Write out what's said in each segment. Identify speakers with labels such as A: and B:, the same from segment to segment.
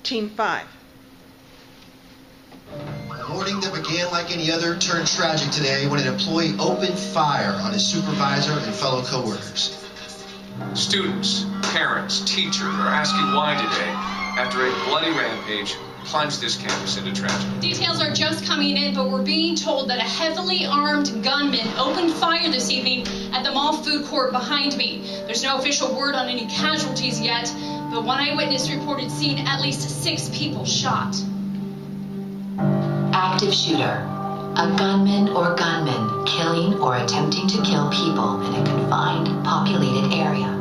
A: Team 5.
B: A morning that began like any other turned tragic today when an employee opened fire on his supervisor and fellow coworkers.
C: Students, parents, teachers are asking why today, after a bloody rampage, plunged this campus into tragedy.
D: Details are just coming in, but we're being told that a heavily armed gunman opened fire this evening at the mall food court behind me. There's no official word on any casualties yet, but one eyewitness reported seeing at least 6 people shot.
E: Active shooter. A gunman or gunmen killing or attempting to kill people in a confined, populated area.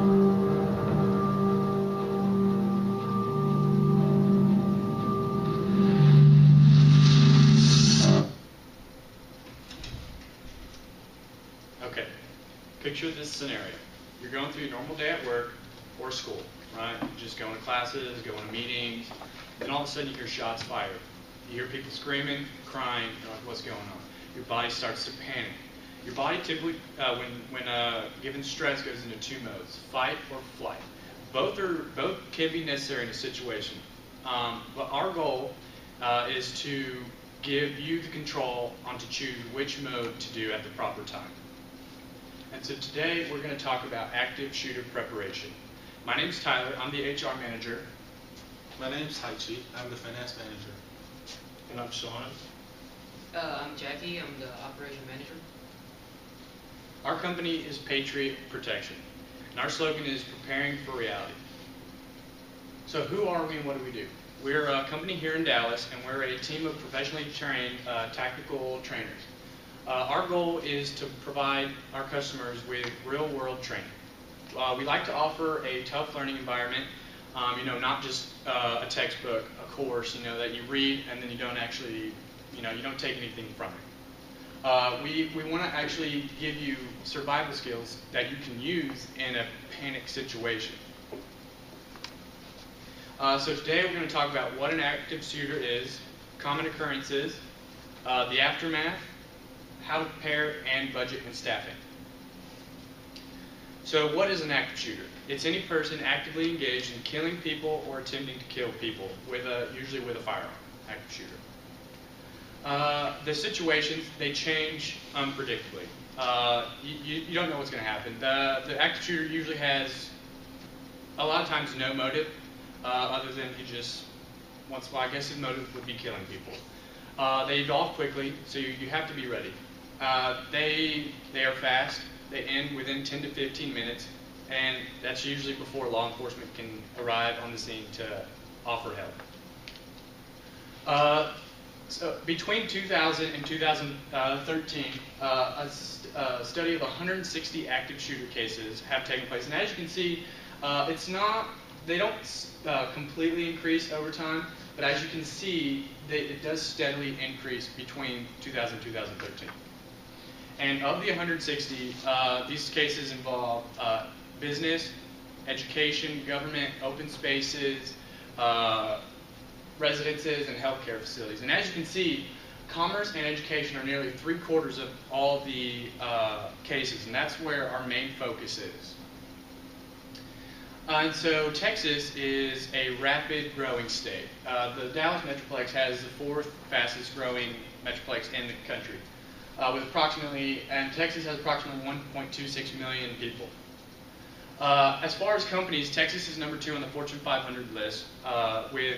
F: Okay, picture this scenario. You're going through your normal day at work or school, right? You're just going to classes, going to meetings, and all of a sudden you hear shots fired. You hear people screaming, crying, you're like, what's going on? Your body starts to panic. Your body typically, when given stress, goes into 2 modes, fight or flight. Both can be necessary in a situation. But our goal is to give you the control on to choose which mode to do at the proper time. And so today we're going to talk about active shooter preparation. My name is Tyler. I'm the HR manager.
G: My name is Haichi. I'm the finance manager.
H: And I'm Sean.
I: I'm Jackie. I'm the operation manager.
F: Our company is Patriot Protection, and our slogan is preparing for reality. So who are we and what do we do? We're a company here in Dallas, and we're a team of professionally trained tactical trainers. Our goal is to provide our customers with real-world training. We like to offer a tough learning environment, not just a textbook, a course, that you read and then you don't actually, you don't take anything from it. We want to actually give you survival skills that you can use in a panic situation. So today we're going to talk about what an active shooter is, common occurrences, the aftermath, how to prepare, and budget and staffing. So what is an active shooter? It's any person actively engaged in killing people or attempting to kill people, usually with a firearm, active shooter. The situations, they change unpredictably. You don't know what's going to happen. The active shooter usually has, a lot of times, no motive, other than I guess his motive would be killing people. They evolve quickly, so you have to be ready. They are fast. They end within 10 to 15 minutes, and that's usually before law enforcement can arrive on the scene to offer help. So between 2000 and 2013, a study of 160 active shooter cases have taken place, and as you can see, they don't completely increase over time, but as you can see, it does steadily increase between 2000 and 2013. And of the 160, these cases involve business, education, government, open spaces, residences, and healthcare facilities. And as you can see, commerce and education are nearly 3/4 of all the cases, and that's where our main focus is. And so Texas is a rapid growing state. The Dallas Metroplex has the 4th fastest growing metroplex in the country. And Texas has approximately 1.26 million people. As far as companies, Texas is number 2 on the Fortune 500 list, with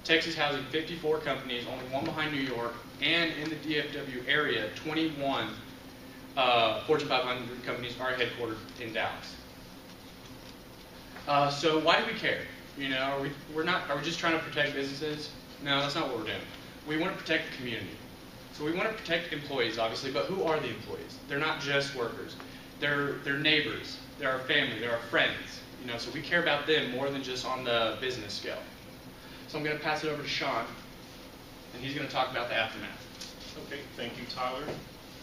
F: Texas housing 54 companies, only 1 behind New York, and in the DFW area, 21 Fortune 500 companies are headquartered in Dallas. So why do we care? Are we just trying to protect businesses? No, that's not what we're doing. We want to protect the community. So we want to protect employees, obviously, but who are the employees? They're not just workers. They're neighbors. They're our family. They're our friends. So we care about them more than just on the business scale. So I'm going to pass it over to Sean, and he's going to talk about the aftermath.
H: Okay, thank you, Tyler.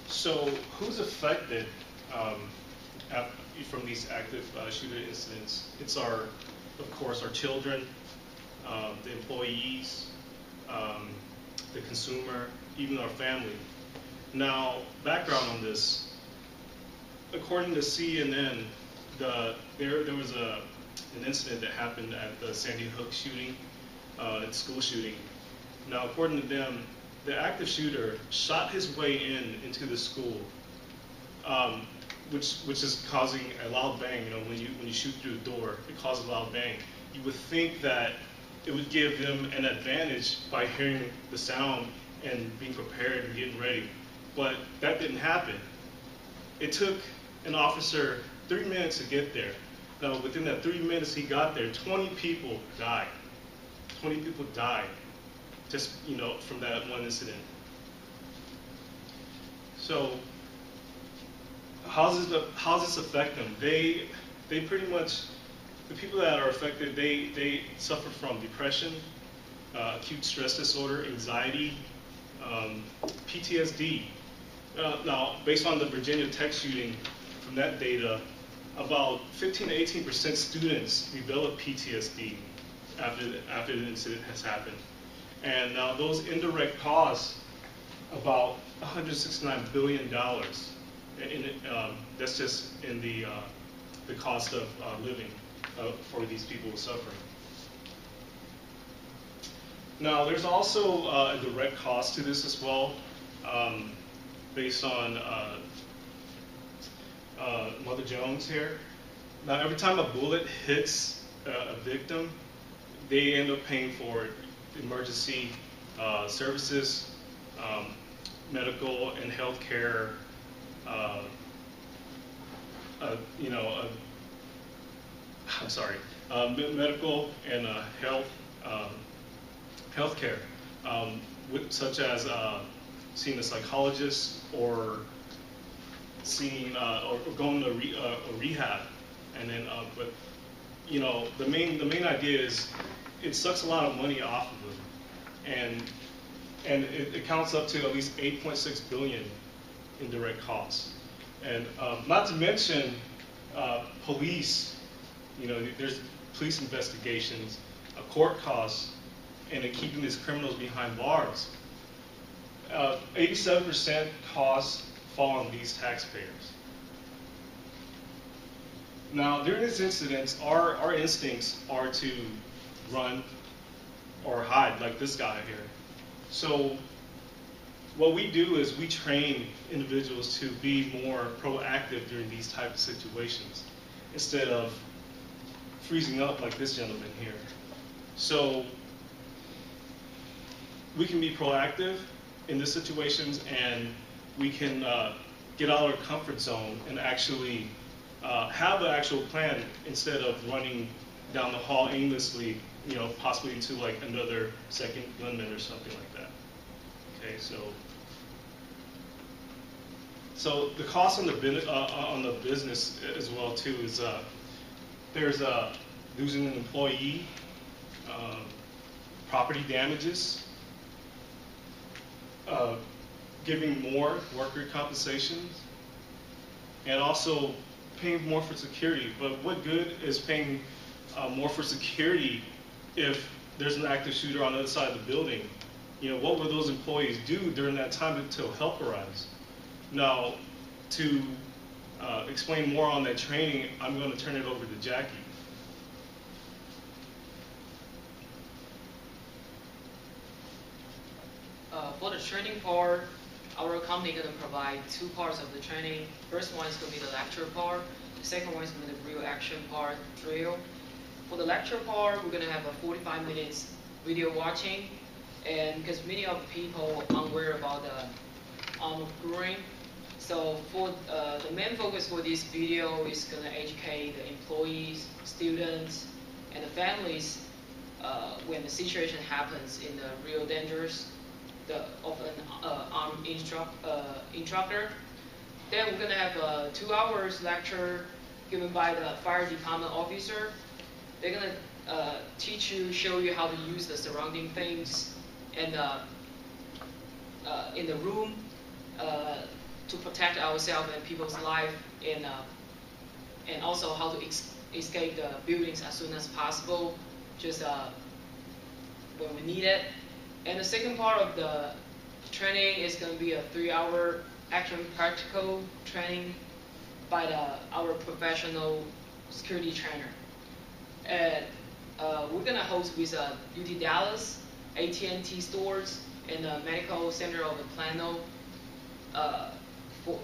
H: So who's affected from these active shooter incidents? It's of course, our children, the employees, the consumer, even our family. Now, background on this. According to CNN, there was an incident that happened at the Sandy Hook shooting school shooting. Now, according to them, the active shooter shot his way into the school, which is causing a loud bang. You know, when you shoot through the door, it causes a loud bang. You would think that it would give them an advantage by hearing the sound and being prepared and getting ready, but that didn't happen. It took an officer 3 minutes to get there. Now, within that 3 minutes he got there, 20 people died. 20 people died just, you know, from that one incident. So how does this affect them? They pretty much, the people that are affected, they suffer from depression, acute stress disorder, anxiety, PTSD. Now, based on the Virginia Tech shooting, from that data, about 15 to 18% students develop PTSD after the incident has happened. And now those indirect costs about $169 billion. That's just in the cost of living for these people suffering. Now, there's also a direct cost to this as well, based on Mother Jones here. Now, every time a bullet hits a victim, they end up paying for emergency services, medical and health care, medical and health care, such as seeing a psychologist or seeing or going to rehab, and then but you know, the main idea is it sucks a lot of money off of them, and it counts up to at least 8.6 billion in direct costs, and not to mention police. You know, there's police investigations, court costs, and then keeping these criminals behind bars. 87% costs fall on these taxpayers. Now, during these incidents, our instincts are to run or hide, like this guy here. So what we do is we train individuals to be more proactive during these type of situations instead of freezing up like this gentleman here. So we can be proactive in these situations, and we can get out of our comfort zone and actually have an actual plan instead of running down the hall aimlessly, you know, possibly into like another second gunman or something like that. Okay, so the cost on the business as well too is there's losing an employee, property damages, giving more worker compensation, and also paying more for security. But what good is paying more for security if there's an active shooter on the other side of the building? You know, what will those employees do during that time until help arrives? Now, to explain more on that training, I'm going to turn it over to Jackie.
I: For the training part, our company is going to provide two parts of the training. First one is going to be the lecture part. The second one is going to be the real action part, drill. For the lecture part, we're going to have a 45 minutes video watching, and because many of the people are unaware about the armor curing. So for the main focus for this video is going to educate the employees, students, and the families when the situation happens in the real dangers of an armed instructor. Then we're going to have a 2 hours lecture given by the fire department officer. They're going to teach you, show you how to use the surrounding things and in the room to protect ourselves and people's life, and also how to escape the buildings as soon as possible, just when we need it. And the second part of the training is going to be a 3-hour action practical training by our professional security trainer. And we're gonna host with UT Dallas, AT&T stores, and the medical center of the Plano for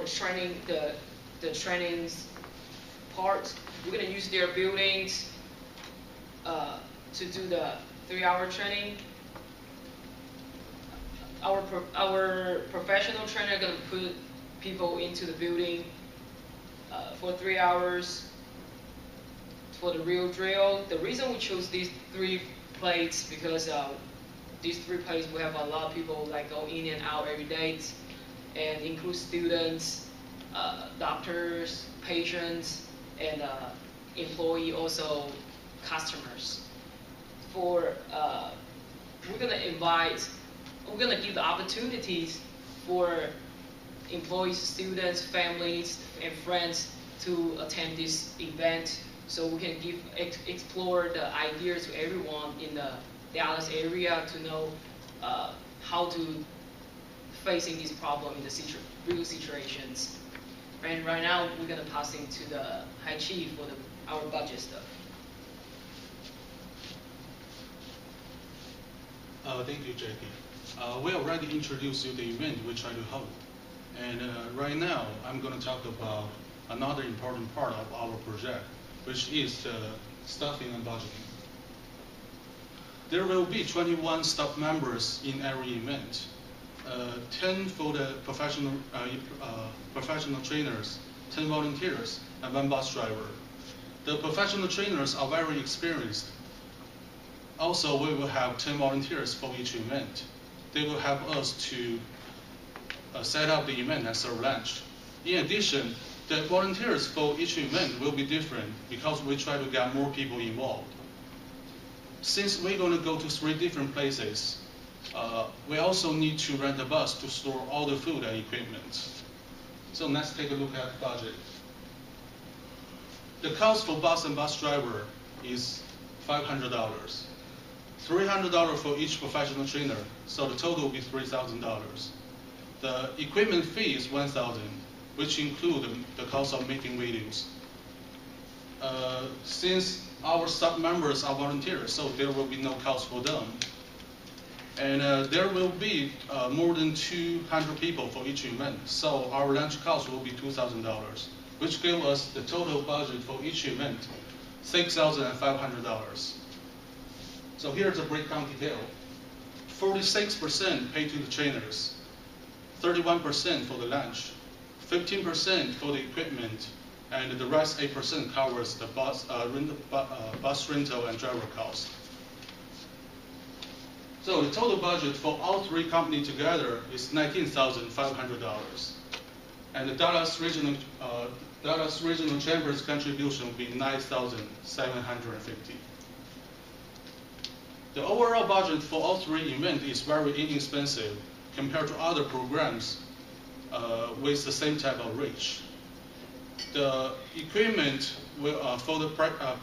I: the training, the trainings part. We're gonna use their buildings to do the 3-hour training. Our professional trainer are gonna put people into the building for 3 hours for the real drill. The reason we chose these 3 plates because these 3 plates we have a lot of people like go in and out every day, and include students, doctors, patients, and employee, also customers. We're gonna give the opportunities for employees, students, families, and friends to attend this event, so we can explore the ideas to everyone in the Dallas area to know how to facing this problem in the real situations. And right now, we're gonna pass into the High Chief for our budget stuff.
G: Thank you, Jackie. We already introduced you the event we try to hold. And right now, I'm going to talk about another important part of our project, which is staffing and budgeting. There will be 21 staff members in every event, 10 for the professional trainers, 10 volunteers, and 1 bus driver. The professional trainers are very experienced. Also, we will have 10 volunteers for each event. They will help us to set up the event and serve lunch. In addition, the volunteers for each event will be different because we try to get more people involved. Since we're going to go to 3 different places, we also need to rent a bus to store all the food and equipment. So let's take a look at the budget. The cost for bus and bus driver is $500. $300 for each professional trainer, so the total will be $3,000. The equipment fee is $1,000, which includes the cost of making videos. Since our staff members are volunteers, so there will be no cost for them. And there will be more than 200 people for each event, so our lunch cost will be $2,000, which gives us the total budget for each event, $6,500. So here's the breakdown detail. 46% paid to the trainers, 31% for the lunch, 15% for the equipment, and the rest 8% covers the bus rental and driver cost. So the total budget for all 3 companies together is $19,500, and the Dallas Regional Chamber's contribution will be $9,750. The overall budget for all 3 events is very inexpensive compared to other programs with the same type of reach. The equipment for the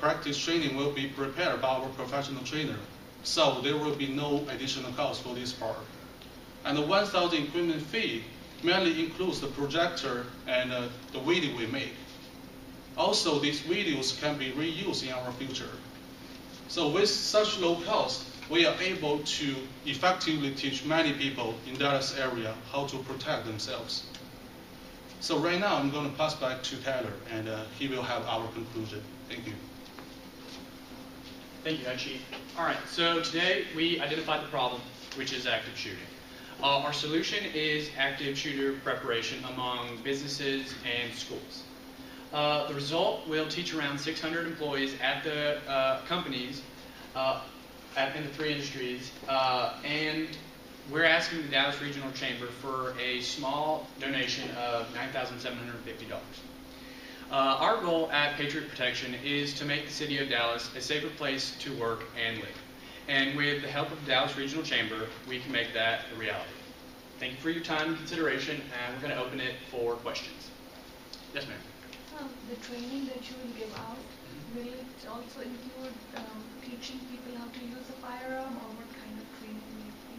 G: practice training will be prepared by our professional trainer, so there will be no additional cost for this part. And the $1,000 equipment fee mainly includes the projector and the video we make. Also, these videos can be reused in our future. So with such low cost, we are able to effectively teach many people in Dallas area how to protect themselves. So right now, I'm going to pass back to Tyler, and he will have our conclusion. Thank you.
F: Thank you, Head Chief. All right, so today we identified the problem, which is active shooting. Our solution is active shooter preparation among businesses and schools. The result will teach around 600 employees at the companies in the 3 industries, and we're asking the Dallas Regional Chamber for a small donation of $9,750. Our goal at Patriot Protection is to make the city of Dallas a safer place to work and live. And with the help of the Dallas Regional Chamber, we can make that a reality. Thank you for your time and consideration, and we're going to open it for questions. Yes, ma'am.
A: The training that you will give out, will it also include teaching people how to use a firearm, or what kind of training will it be?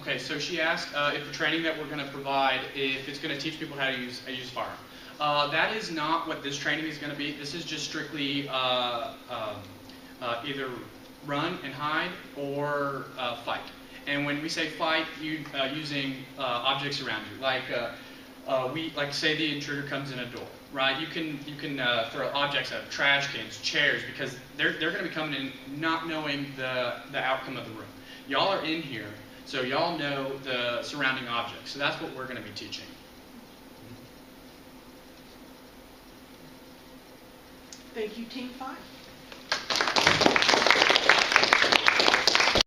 F: Okay, so she asked if the training that we're going to provide, if it's going to teach people how to use a firearm. That is not what this training is going to be. This is just strictly either run and hide or fight. And when we say fight, using objects around you, like say the intruder comes in a door, right? You can throw objects at trash cans, chairs, because they're going to be coming in not knowing the outcome of the room. Y'all are in here, so y'all know the surrounding objects. So that's what we're going to be teaching.
J: Thank you, Team 5.